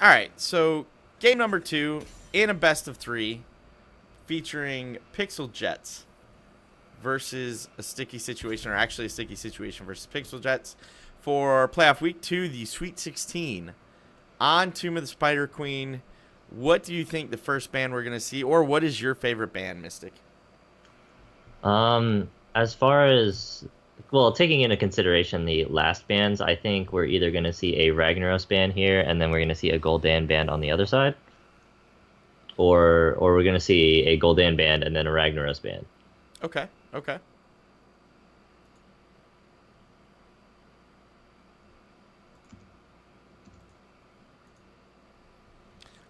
All right, so game number 2 in a best of 3 featuring Pixel Jets versus a sticky situation, or actually a sticky situation versus Pixel Jets for playoff week 2, the Sweet 16 on Tomb of the Spider Queen. What do you think the first band we're going to see, or what is your favorite band, Mystic? As far as well, taking into consideration the last bands, I think we're either going to see a Ragnaros band here, and then we're going to see a Gul'dan band on the other side, or we're going to see a Gul'dan band and then a Ragnaros band. Okay, okay.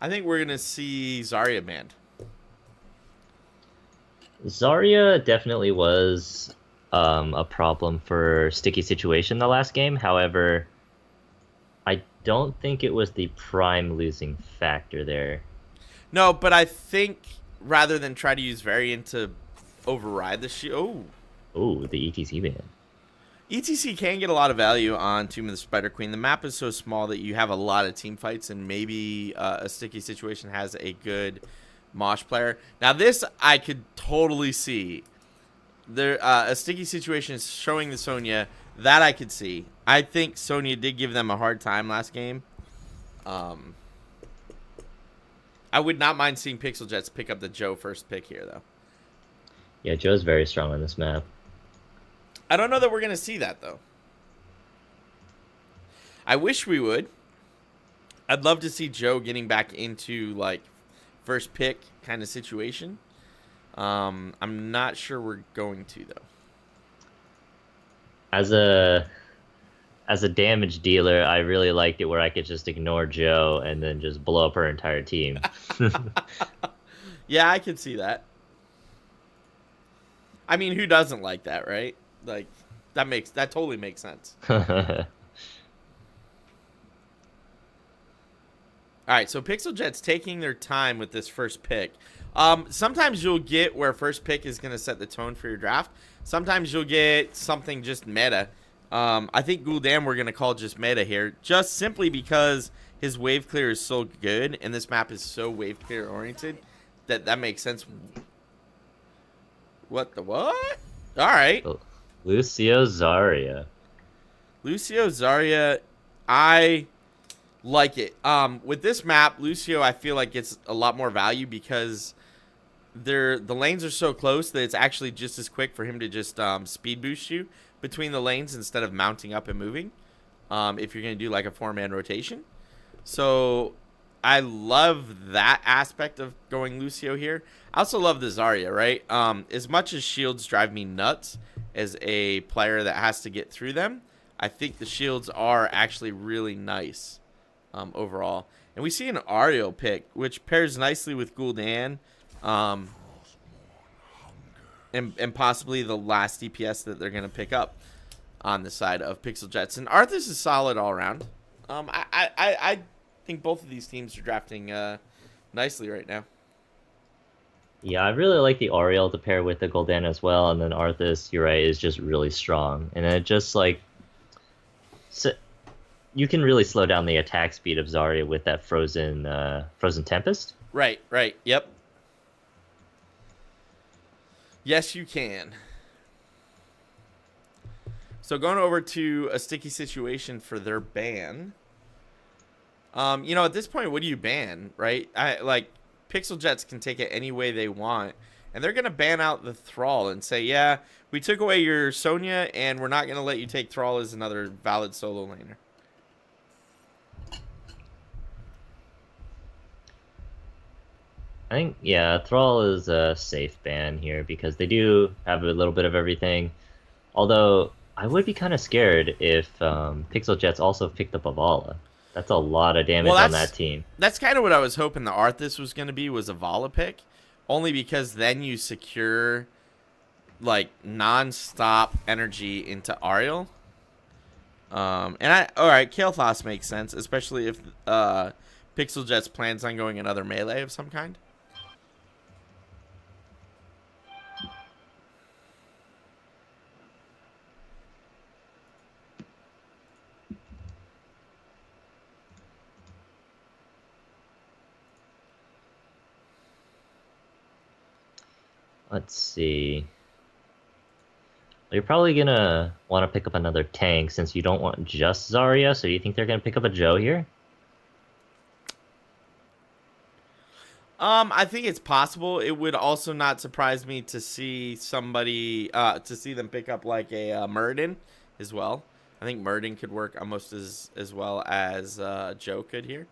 I think we're going to see Zarya band. Zarya definitely was a problem for Sticky Situation the last game. However, I don't think it was the prime losing factor there. No, but I think rather than try to use variant to override the shield. Oh, Oh, the ETC band. ETC can get a lot of value on Tomb of the Spider Queen. The map is so small that you have a lot of team fights, and maybe a sticky situation has a good Mosh player. Now, this I could totally see. There, a sticky situation is showing the Sonya. That I could see. I think Sonya did give them a hard time last game. Um, I would not mind seeing Pixel Jets pick up the Joe first pick here, though. Yeah, Joe's very strong on this map. I don't know that we're going to see that, though. I wish we would. I'd love to see Joe getting back into, like, first pick kind of situation. I'm not sure we're going to, though. As a as a damage dealer, I really liked it where I could just ignore Joe and then just blow up her entire team. Yeah, I could see that. I mean, who doesn't like that, right? Like, that totally makes sense. All right, so Pixel Jet's taking their time with this first pick. Sometimes you'll get where first pick is going to set the tone for your draft. Sometimes you'll get something just meta. I think Gul'dan we're going to call just meta here, just simply because his wave clear is so good and this map is so wave clear oriented that makes sense. What the what? All right. Lucio Zarya. Lucio Zarya, I like it. With this map, Lucio I feel like gets a lot more value because the lanes are so close that it's actually just as quick for him to just speed boost you between the lanes instead of mounting up and moving. If you're gonna do like a 4-man rotation, so I love that aspect of going Lucio here. I also love the Zarya, right? As much as shields drive me nuts as a player that has to get through them, I think the shields are actually really nice overall. And we see an Ario pick, which pairs nicely with Gul'dan, and possibly the last DPS that they're going to pick up on the side of Pixel Jets. And Arthas is solid all around. I think both of these teams are drafting nicely right now. Yeah, I really like the Oriel to pair with the Gul'dan as well, and then Arthas, you're right, is just really strong. And it just like so, you can really slow down the attack speed of Zarya with that frozen Tempest. Right, right, yep. Yes, you can. So going over to a sticky situation for their ban. At this point, what do you ban, right? Pixel Jets can take it any way they want, and they're gonna ban out the Thrall and say, yeah, we took away your Sonya, and we're not gonna let you take Thrall as another valid solo laner. I think, yeah, Thrall is a safe ban here because they do have a little bit of everything. Although, I would be kind of scared if Pixel Jets also picked up Avala. That's a lot of Well, damage on that team. that's kind of what I was hoping the Arthas was gonna be, was a Vala pick, only because then you secure like non-stop energy into Ariel. All right, Kael'thas makes sense, especially if Pixel Jets plans on going another melee of some kind. Let's see. You're probably gonna want to pick up another tank since you don't want just Zarya, so do you think they're gonna pick up a Joe here? I think it's possible. It would also not surprise me to see somebody, to see them pick up like a Muradin as well. I think Muradin could work almost as well as Joe could here.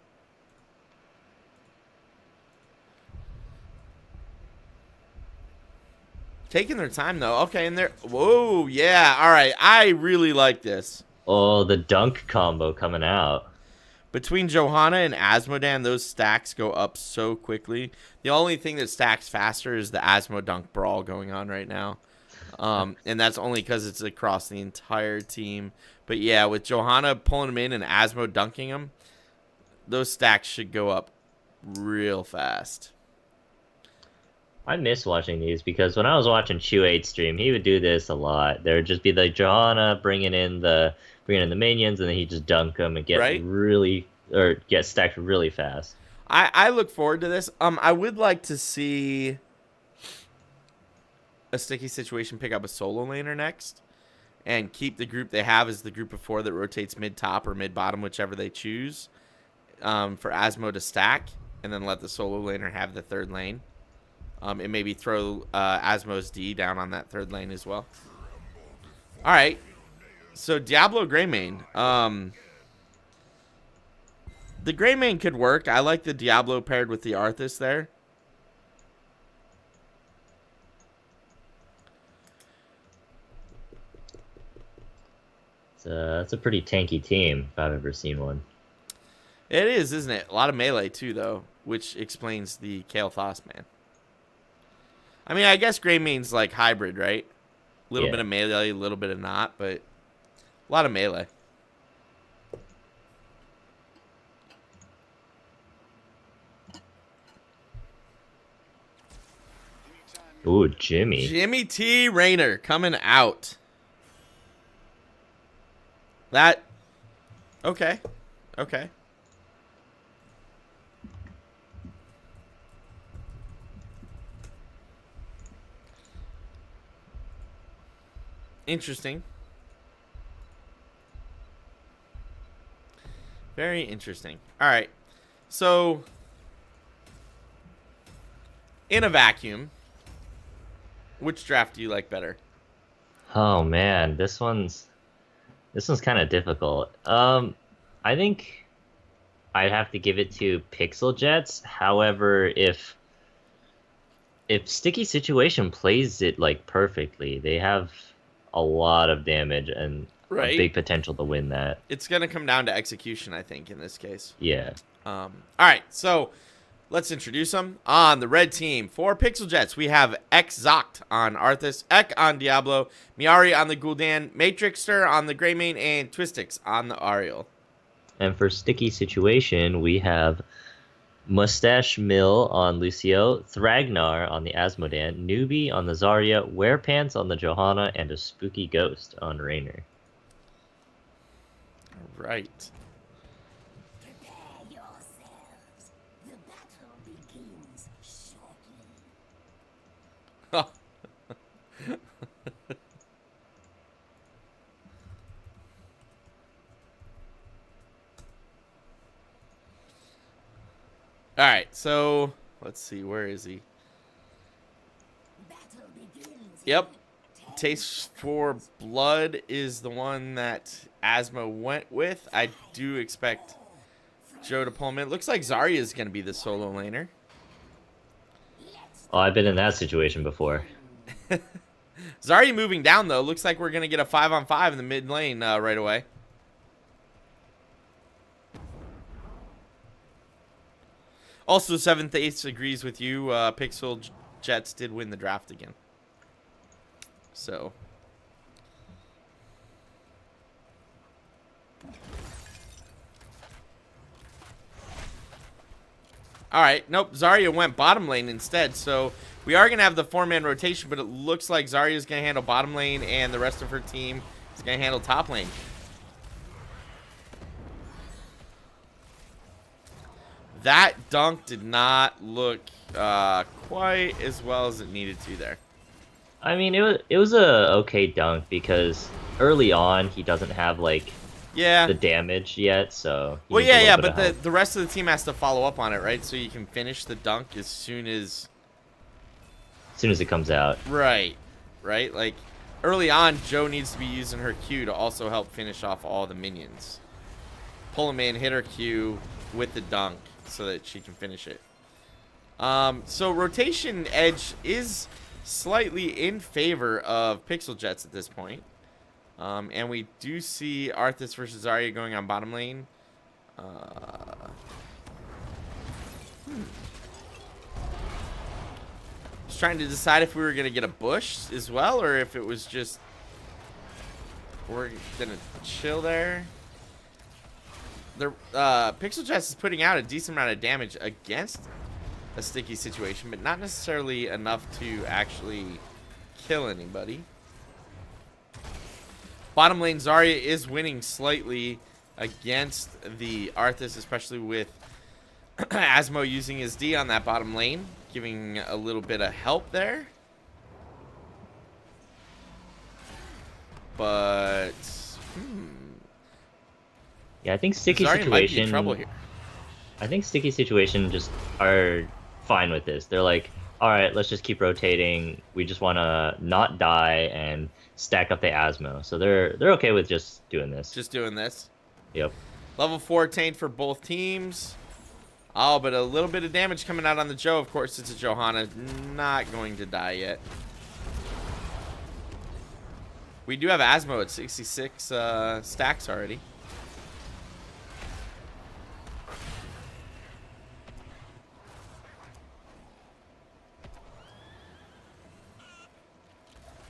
Taking their time though. Okay, and they're whoa, yeah. All right, I really like this. Oh, the dunk combo coming out. Between Johanna and Asmodan, those stacks go up so quickly. The only thing that stacks faster is the Asmo dunk brawl going on right now. And that's only because it's across the entire team. But yeah, with Johanna pulling him in and Asmo dunking him, those stacks should go up real fast. I miss watching these because when I was watching Chew8 stream, he would do this a lot. There would just be like Johanna bringing in the minions, and then he'd just dunk them and get get stacked really fast. I look forward to this. I would like to see a sticky situation pick up a solo laner next and keep the group they have as the group of 4 that rotates mid top or mid bottom, whichever they choose, for Asmo to stack, and then let the solo laner have the third lane. And maybe throw Asmo's D down on that third lane as well. All right. So Diablo Greymane. The Greymane could work. I like the Diablo paired with the Arthas there. That's a pretty tanky team if I've ever seen one. It is, isn't it? A lot of melee too, though, which explains the Kael Thas man. I mean, I guess Greymane's like hybrid, right? A little bit of melee, a little bit of not, but a lot of melee. Ooh, Jimmy. Jimmy T. Rayner coming out. That. Okay. Okay. Interesting. Very interesting. All right. So, in a vacuum, which draft do you like better? Oh man, this one's kind of difficult. I think I'd have to give it to Pixel Jets. However, if Sticky Situation plays it like perfectly, they have a lot of damage and a big potential to win that. It's going to come down to execution, I think, in this case. Yeah. All right, so let's introduce them. On the red team, for Pixel Jets, we have Zoct on Arthas, Ek on Diablo, Miari on the Gul'dan, Matrixter on the Greymane, and Twistix on the Ariel. And for Sticky Situation, we have Mustache Mill on Lucio, Thragnar on the Asmodan, Newbie on the Zarya, Werepants on the Johanna, and a Spooky Ghost on Rayner. All right. Prepare yourselves. The battle begins shortly. All right, so let's see. Where is he? Battle begins. Yep. Taste for Blood is the one that Asmo went with. I do expect Joe to pull him in. Looks like Zarya is going to be the solo laner. Oh, I've been in that situation before. Zarya moving down, though. Looks like we're going to get a 5-on-5 in the mid lane right away. Also, 7th Ace agrees with you. Pixel Jets did win the draft again. So. All right. Nope. Zarya went bottom lane instead. So we are going to have the 4-man rotation, but it looks like Zarya is going to handle bottom lane and the rest of her team is going to handle top lane. That dunk did not look quite as well as it needed to there. I mean, it was a okay dunk because early on he doesn't have like Yeah. the damage yet, so he Well, needs a little yeah, bit of but the help. the rest of the team has to follow up on it, right? So you can finish the dunk as soon as As soon as it comes out. right, right. Like early on, Joe needs to be using her Q to also help finish off all the minions. Pull them in, hit her Q with the dunk so that she can finish it. So rotation edge is slightly in favor of Pixel Jets at this point. And we do see Arthas versus Zarya going on bottom lane. Just trying to decide if we were going to get a bush as well, or if it was just we're going to chill there. The Pixel Jets is putting out a decent amount of damage against a sticky situation, but not necessarily enough to actually kill anybody. Bottom lane, Zarya is winning slightly against the Arthas, especially with Asmo using his D on that bottom lane, giving a little bit of help there. But Yeah, I think sticky Zarya might be in situation. trouble here. I think sticky situation just are fine with this. They're like, all right, let's just keep rotating. We just want to not die and stack up the Asmo. So they're okay with just doing this. Just doing this. Yep. Level 4 attained for both teams. Oh, but a little bit of damage coming out on the Joe. Of course, it's a Johanna. Not going to die yet. We do have Asmo at 66 stacks already.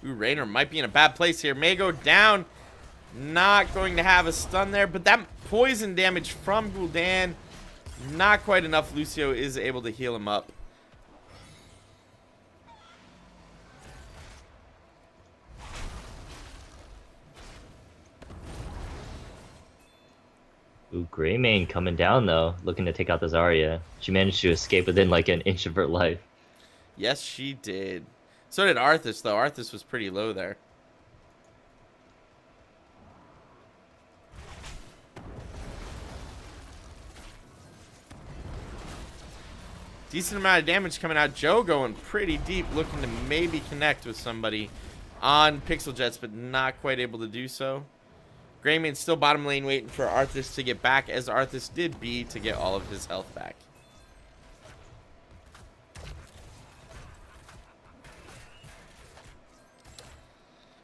Ooh, Raynor might be in a bad place here. May go down. Not going to have a stun there, but that poison damage from Gul'dan, not quite enough. Lucio is able to heal him up. Ooh, Greymane coming down though, looking to take out the Zarya. She managed to escape within like an inch of her life. Yes, she did. So did Arthas, though. Arthas was pretty low there. Decent amount of damage coming out. Joe going pretty deep, looking to maybe connect with somebody on Pixel Jets, but not quite able to do so. Greyman's still bottom lane waiting for Arthas to get back, as Arthas did B to get all of his health back.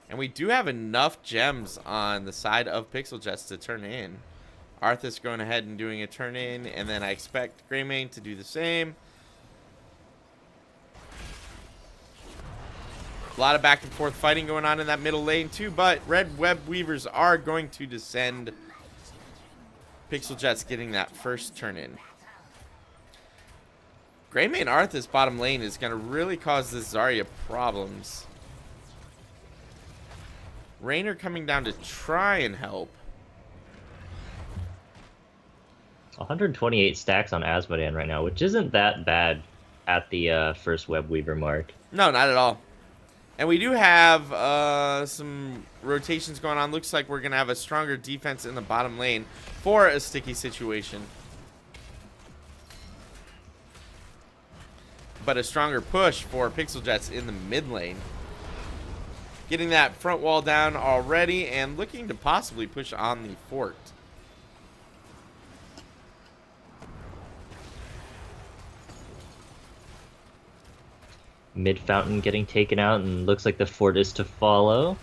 And we do have enough gems on the side of Pixel Jets to turn in. Arthas going ahead and doing a turn in, and then I expect Greymane to do the same. A lot of back and forth fighting going on in that middle lane too, but Red Web Weavers are going to descend. Pixel Jets getting that first turn in. Greymane Arthas bottom lane is going to really cause this Zarya problems. Raynor coming down to try and help. 128 stacks on Asmodan right now, which isn't that bad at the first Web Weaver mark. No, not at all. And we do have some rotations going on. Looks like we're going to have a stronger defense in the bottom lane for a sticky situation. But a stronger push for Pixel Jets in the mid lane. Getting that front wall down already and looking to possibly push on the fort. Mid fountain getting taken out, and looks like the fort is to follow.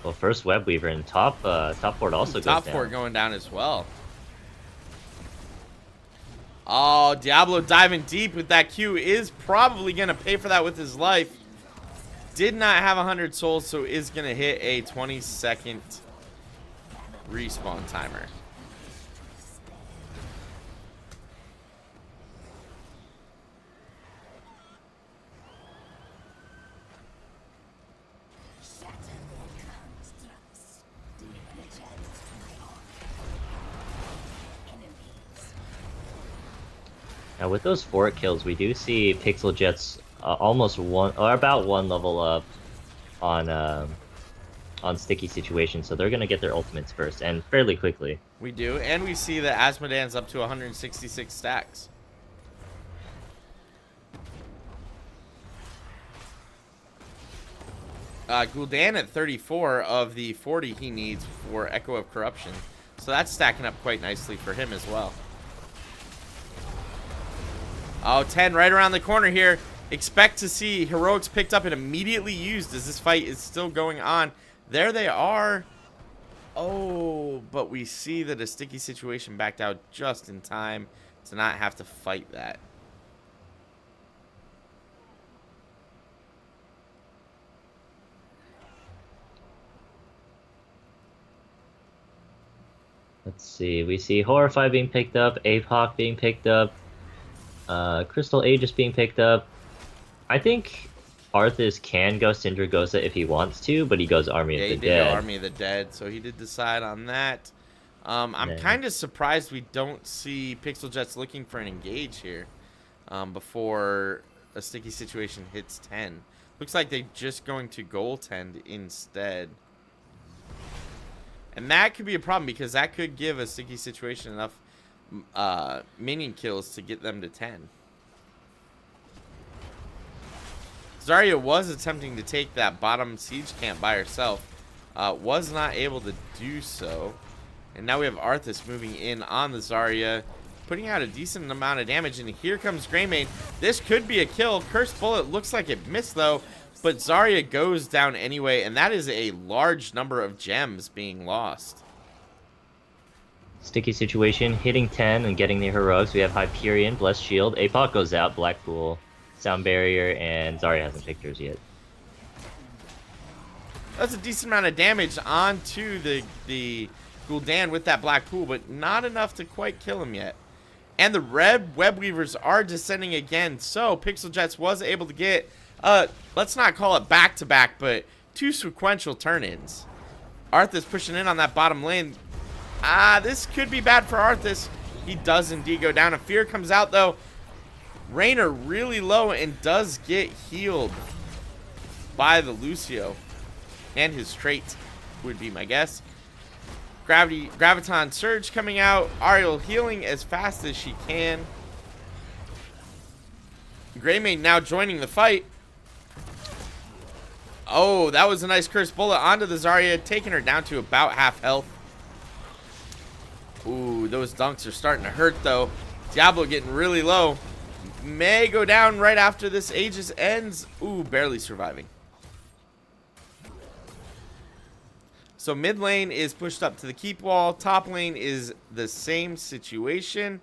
Well, first Web Weaver and top fort also goes down. Top fort going down as well. Oh, Diablo diving deep with that Q is probably going to pay for that with his life. Did not have 100 souls, so is going to hit a 20-second respawn timer. Now with those fort kills, we do see Pixel Jets almost one or about one level up on sticky situations, so they're gonna get their ultimates first and fairly quickly. We do, and we see that Asmodan's up to 166 stacks. Gul'dan at 34 of the 40 he needs for Echo of Corruption. So that's stacking up quite nicely for him as well. Oh, 10 right around the corner here. Expect to see heroics picked up and immediately used as this fight is still going on. There they are. Oh, but we see that a sticky situation backed out just in time to not have to fight that. Let's see. We see Horrify being picked up, APOC being picked up, Crystal Aegis being picked up. I think Arthas can go Syndragosa if he wants to, but he goes Army of the Dead. Dead. Go Army of the Dead, so he did decide on that. I'm Yeah. kind of surprised we don't see Pixel Jets looking for an engage here before a sticky situation hits 10. Looks like they're just going to goaltend instead. And that could be a problem because that could give a sticky situation enough minion kills to get them to 10. Zarya was attempting to take that bottom siege camp by herself. Was not able to do so. And now we have Arthas moving in on the Zarya, putting out a decent amount of damage. And here comes Greymane. This could be a kill. Cursed Bullet looks like it missed though. But Zarya goes down anyway, and that is a large number of gems being lost. Sticky situation, hitting 10 and getting the heroics. We have Hyperion, Blessed Shield, APOC goes out, Blackpool, Sound Barrier, and Zarya hasn't picked hers yet. That's a decent amount of damage onto the Gul'dan with that Black Pool, but not enough to quite kill him yet. And the red Web Weavers are descending again, so Pixel Jets was able to get, let's not call it back-to-back, but 2 sequential turn-ins. Arthas pushing in on that bottom lane. This could be bad for Arthas. He does indeed go down. A Fear comes out, though. Raynor really low and does get healed by the Lucio. And his trait would be my guess. Graviton Surge coming out. Ariel healing as fast as she can. Greymane now joining the fight. Oh, that was a nice Cursed Bullet onto the Zarya, taking her down to about half health. Ooh, those dunks are starting to hurt, though. Diablo getting really low. May go down right after this Aegis ends. Ooh, barely surviving. So mid lane is pushed up to the keep wall. Top lane is the same situation.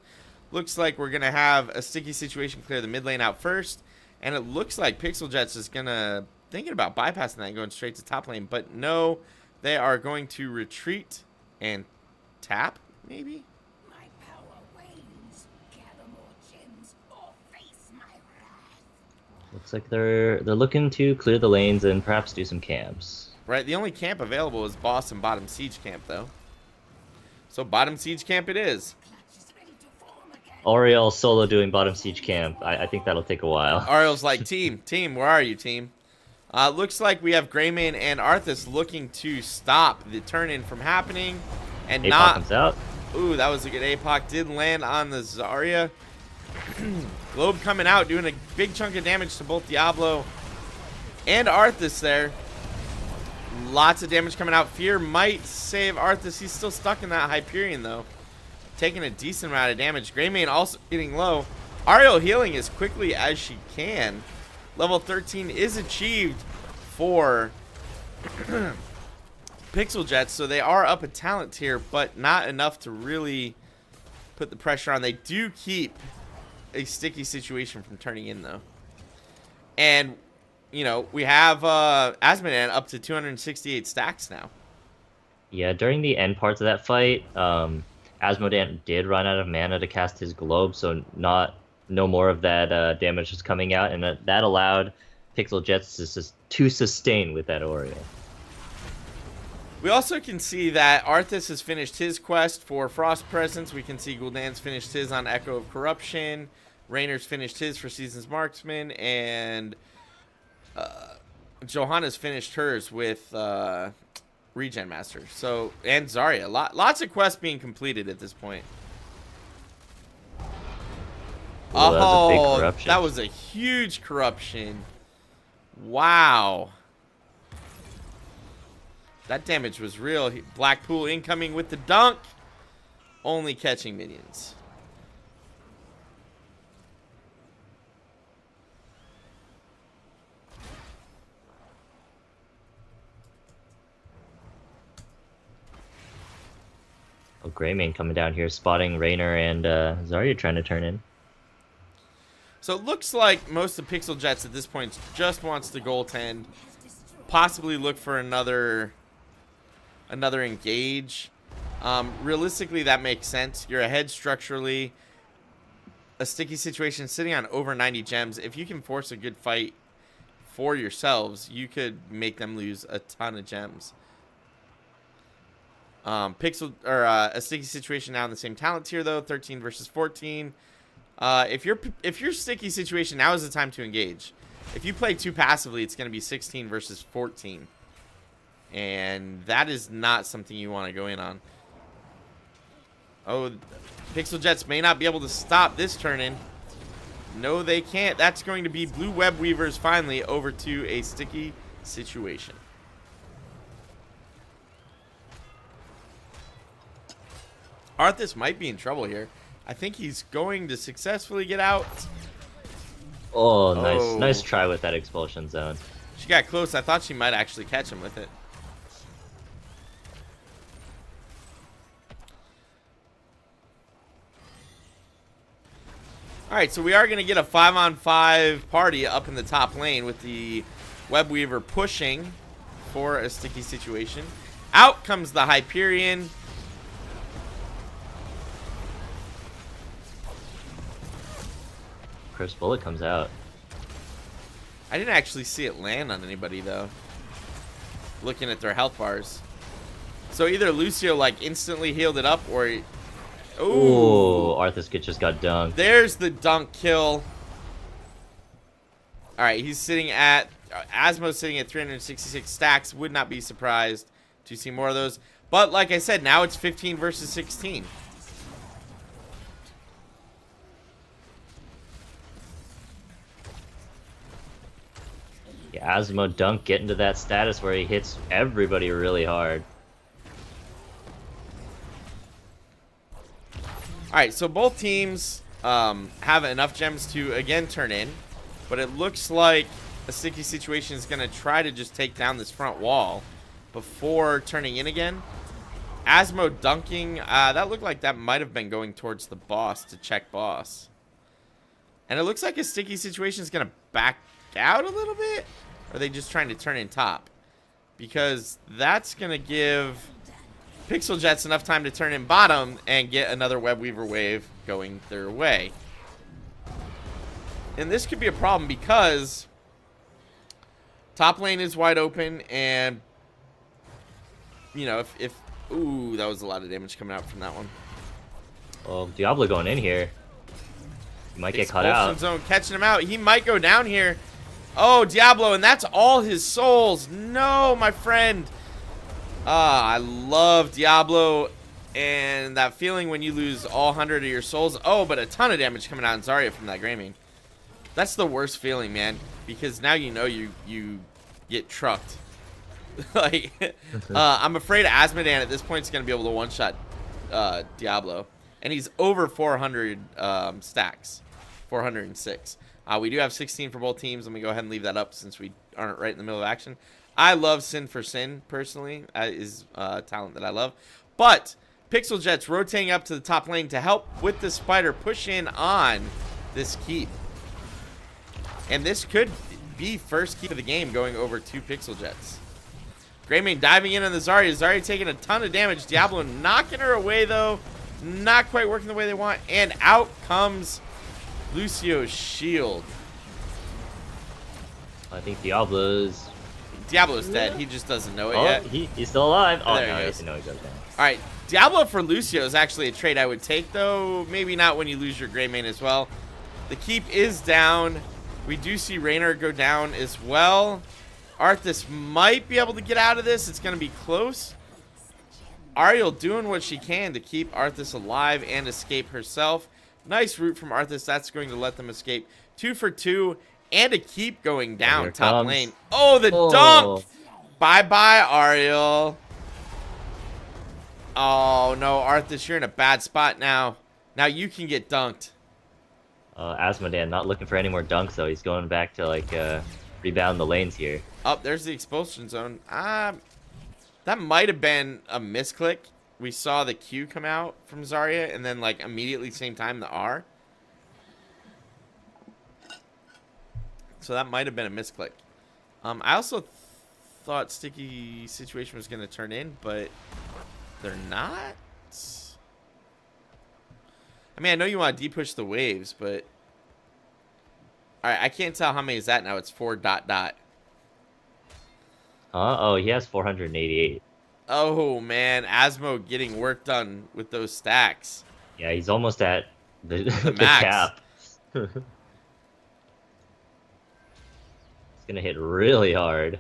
Looks like we're going to have a sticky situation clear the mid lane out first. And it looks like Pixel Jets is going to, thinking about bypassing that and going straight to top lane. But no, they are going to retreat and tap, maybe? My power wanes. Gather more gems or face my wrath. Looks like they're looking to clear the lanes and perhaps do some camps. Right, the only camp available is boss and bottom siege camp, though. So bottom siege camp it is. Clutch is ready to form again. Oriel solo doing bottom siege camp. I think that'll take a while. Ariel's like, team, where are you, team? Looks like we have Greymane and Arthas looking to stop the turn-in from happening. And APOC not... comes out. Ooh, that was a good APOC. Did land on the Zarya. Globe coming out, doing a big chunk of damage to both Diablo and Arthas there. Lots of damage coming out. Fear might save Arthas. He's still stuck in that Hyperion, though. Taking a decent amount of damage. Greymane also getting low. Ariel healing as quickly as she can. Level 13 is achieved for Pixel Jets, so they are up a talent tier, but not enough to really put the pressure on. They do keep a sticky situation from turning in, though. And you know, we have Asmodan up to 268 stacks now. Yeah, during the end parts of that fight, Asmodan did run out of mana to cast his globe, so no more of that damage was coming out, and that allowed Pixel Jets to sustain with that Oriole. We also can see that Arthas has finished his quest for Frost Presence. We can see Gul'dan's finished his on Echo of Corruption. Rainer's finished his for Season's Marksman, and Johanna's finished hers with Regen Master. So, and Zarya. Lots of quests being completed at this point. Ooh, that was a big Oh, corruption. that was a huge corruption. Wow. That damage was real. Blackpool incoming with the dunk. Only catching minions. Oh, Greymane coming down here, spotting Raynor and Zarya trying to turn in. So it looks like most of Pixel Jets at this point just wants to goaltend. Possibly look for another engage. Realistically, that makes sense. You're ahead structurally. A sticky situation sitting on over 90 gems. If you can force a good fight for yourselves, you could make them lose a ton of gems. A sticky situation now in the same talent tier though, 13 versus 14. If your sticky situation, now is the time to engage. If you play too passively, it's going to be 16 versus 14. And that is not something you want to go in on. Oh, Pixel Jets may not be able to stop this turn-in. No, they can't. That's going to be Blue Web Weavers finally over to a sticky situation. Arthas might be in trouble here. I think he's going to successfully get out. Oh, Oh. nice try with that expulsion zone. She got close. I thought she might actually catch him with it. All right, so we are going to get a 5-on-5 party up in the top lane with the Web Weaver pushing for a sticky situation. Out comes the Hyperion. First bullet comes out. I didn't actually see it land on anybody, though. Looking at their health bars. So either Lucio, like, instantly healed it up, or... Ooh, Arthas just got dunked. There's the dunk kill. All right, he's sitting at... Asmo's sitting at 366 stacks. Would not be surprised to see more of those. But like I said, now it's 15 versus 16. Yeah, Asmo dunk getting to that status where he hits everybody really hard. All right, so both teams have enough gems to, again, turn in. But it looks like a sticky situation is going to try to just take down this front wall before turning in again. Asmo dunking, that looked like that might have been going towards the boss to check boss. And it looks like a sticky situation is going to back out a little bit. Or are they just trying to turn in top? Because that's going to give Pixel Jets enough time to turn in bottom and get another Web Weaver wave going their way. And this could be a problem because top lane is wide open, and you know, if ooh, that was a lot of damage coming out from that one. Well, Diablo going in here. He might get caught Expulsion out. zone catching him out. He might go down here. Oh, Diablo, and that's all his souls. No, my friend. I love Diablo and that feeling when you lose all 100 of your souls. Oh, but a ton of damage coming out in Zarya from that Greymane. That's the worst feeling, man, because now you know you get trucked. Like, I'm afraid Asmodan at this point is going to be able to one-shot Diablo. And he's over 400 stacks, 406. We do have 16 for both teams. Let me go ahead and leave that up since we aren't right in the middle of action. I love Sin for Sin, personally. That is talent that I love. But Pixel Jets rotating up to the top lane to help with the Spider push in on this keep. And this could be first keep of the game going over to Pixel Jets. Greymane diving in on the Zarya. Zarya taking a ton of damage. Diablo knocking her away, though. Not quite working the way they want. And out comes Lucio's shield. I think Diablo's dead. He just doesn't know it oh, yet. he's still alive. Oh, There no, he he goes. doesn't know he goes down. All right. Diablo for Lucio is actually a trade I would take, though. Maybe not when you lose your Greymane as well. The keep is down. We do see Raynor go down as well. Arthas might be able to get out of this. It's going to be close. Ariel doing what she can to keep Arthas alive and escape herself. Nice route from Arthas. That's going to let them escape. 2 for 2 and a keep going down top lane. Oh, the dunk! Bye-bye, Ariel. Oh, no, Arthas, you're in a bad spot now. Now you can get dunked. Asmodan not looking for any more dunks, though. He's going back to, like, rebound the lanes here. Oh, there's the expulsion zone. That might have been a misclick. We saw the Q come out from Zarya, and then, like, immediately same time the R. So that might have been a misclick. I also thought Sticky Situation was going to turn in, but they're not. I mean, I know you want to de-push the waves, but... Alright, I can't tell how many is that now. It's 4 ... Oh, he has 488. Oh, man. Asmo getting work done with those stacks. Yeah, he's almost at the, the max. cap. It's gonna hit really hard.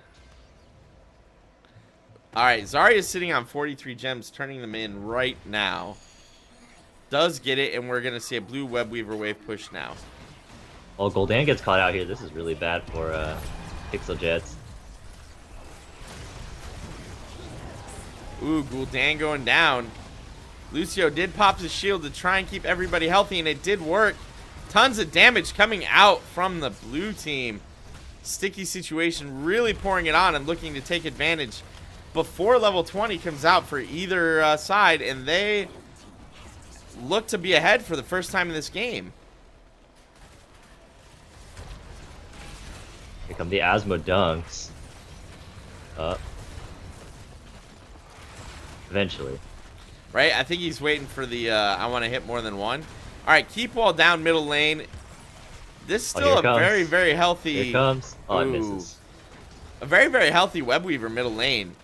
Alright, Zarya is sitting on 43 gems, turning them in right now. Does get it, and we're going to see a blue Web Weaver wave push now. Oh, Gul'dan gets caught out here. This is really bad for Pixel Jets. Ooh, Gul'dan going down. Lucio did pop his shield to try and keep everybody healthy, and it did work. Tons of damage coming out from the blue team. Sticky Situation really pouring it on and looking to take advantage before level 20 comes out for either side, and they look to be ahead for the first time in this game. Here come the Asmo dunks. Eventually. Right? I think he's waiting for the, I want to hit more than one. All right, keep wall down middle lane. This is still a very, very healthy... Here comes. Oh, it Ooh. misses. A very, very healthy Web Weaver middle lane.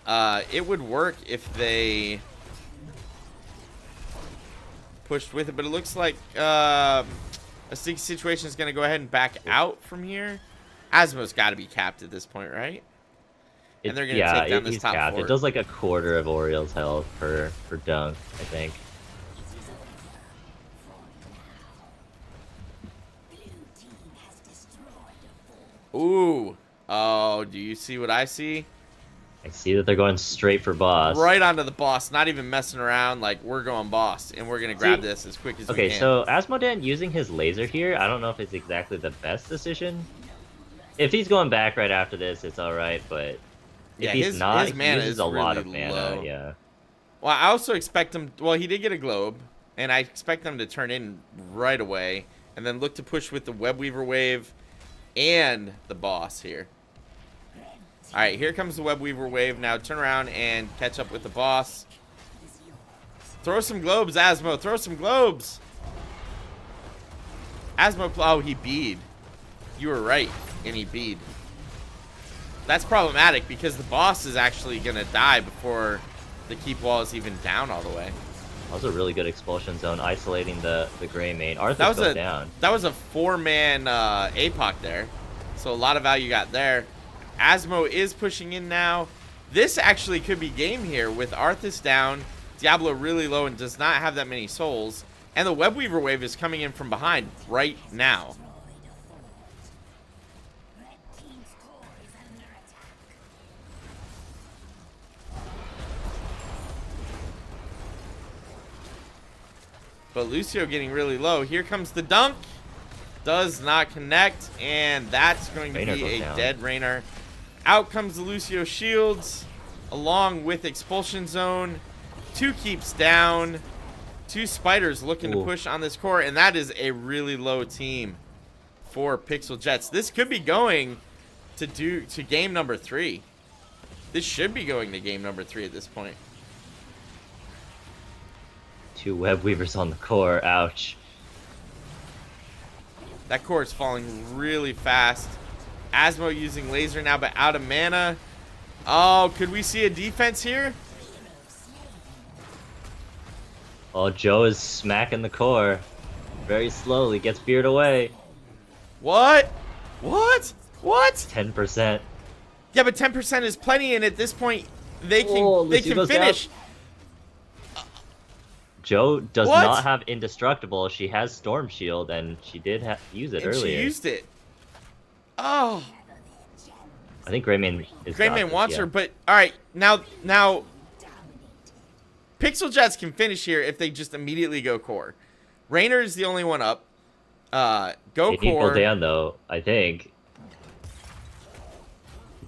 It would work if they pushed with it, but it looks like a sticky situation is going to go ahead and back out from here. Asmo's got to be capped at this point, right? And they're going to take down this top capped. fort. It does like a quarter of Oriel's health per dunk, I think. Ooh. Oh, do you see what I see? I see that they're going straight for boss. Right onto the boss, not even messing around. Like, we're going boss, and we're going to grab this as quick as we can. Okay, so Asmodan using his laser here, I don't know if it's exactly the best decision. If he's going back right after this, it's alright, but if he's not, he uses a lot of mana, low. yeah. Well, I also expect him... Well, he did get a globe, and I expect them to turn in right away, and then look to push with the Web Weaver wave and the boss here. All right, here comes the Web Weaver wave. Now turn around and catch up with the boss. Throw some globes, Asmo. Throw some globes. Asmo... Oh, he bead. You were right, and he bead. That's problematic because the boss is actually going to die before the keep wall is even down all the way. That was a really good expulsion zone, isolating the gray main. Arthur goes down. That was a 4-man APOC there. So a lot of value got there. Asmo is pushing in now. This actually could be game here with Arthas down, Diablo really low and does not have that many souls, and the Web Weaver wave is coming in from behind right now. But Lucio getting really low. Here comes the dunk. Does not connect, and that's going to be a dead Raynor. Out comes the Lucio shields, along with expulsion zone. 2 keeps down. 2 spiders looking to push on this core, and that is a really low team for Pixel Jets. This could be going to game number 3. This should be going to game number 3 at this point. 2 Web Weavers on the core. Ouch. That core is falling really fast. Asmo using laser now, but out of mana. Oh, could we see a defense here? Oh, Joe is smacking the core. Very slowly, gets feared away. What? What? What? 10%. Yeah, but 10% is plenty, and at this point, they can Oh, they Lucio can goes down. finish. Joe does What? not have indestructible. She has Storm Shield, and she did use it And earlier. she used it. Oh, I think Greymane is. got Greymane this, wants yeah. her, but all right, now Pixel Jets can finish here if they just immediately go core. Raynor is the only one up. Go They need core. Gul'dan though, I think.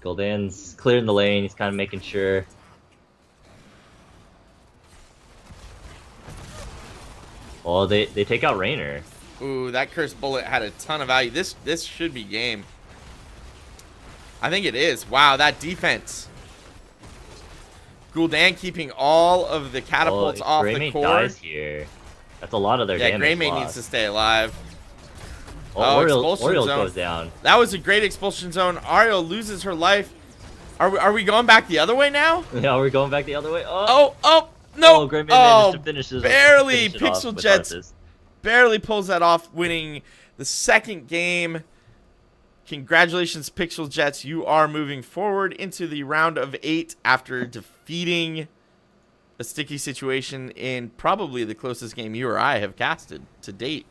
Gul'dan's clearing the lane. He's kind of making sure. Oh, they take out Raynor. Ooh, that cursed bullet had a ton of value. This should be game. I think it is. Wow, that defense. Gul'dan keeping all of the catapults off the Greymane core. dies here. That's a lot of their Yeah, damage Greymane lost. needs to stay alive. Oh, expulsion Oriole zone. goes down. That was a great expulsion zone. Ariel loses her life. Are we going back the other way now? Yeah, we're going back the other way. Oh, No. Oh, Greymane managed to finish barely. finish it off Pixel with Jets Arthas. barely pulls that off, winning the second game. Congratulations, Pixel Jets. You are moving forward into the round of 8 after defeating a sticky situation in probably the closest game you or I have casted to date.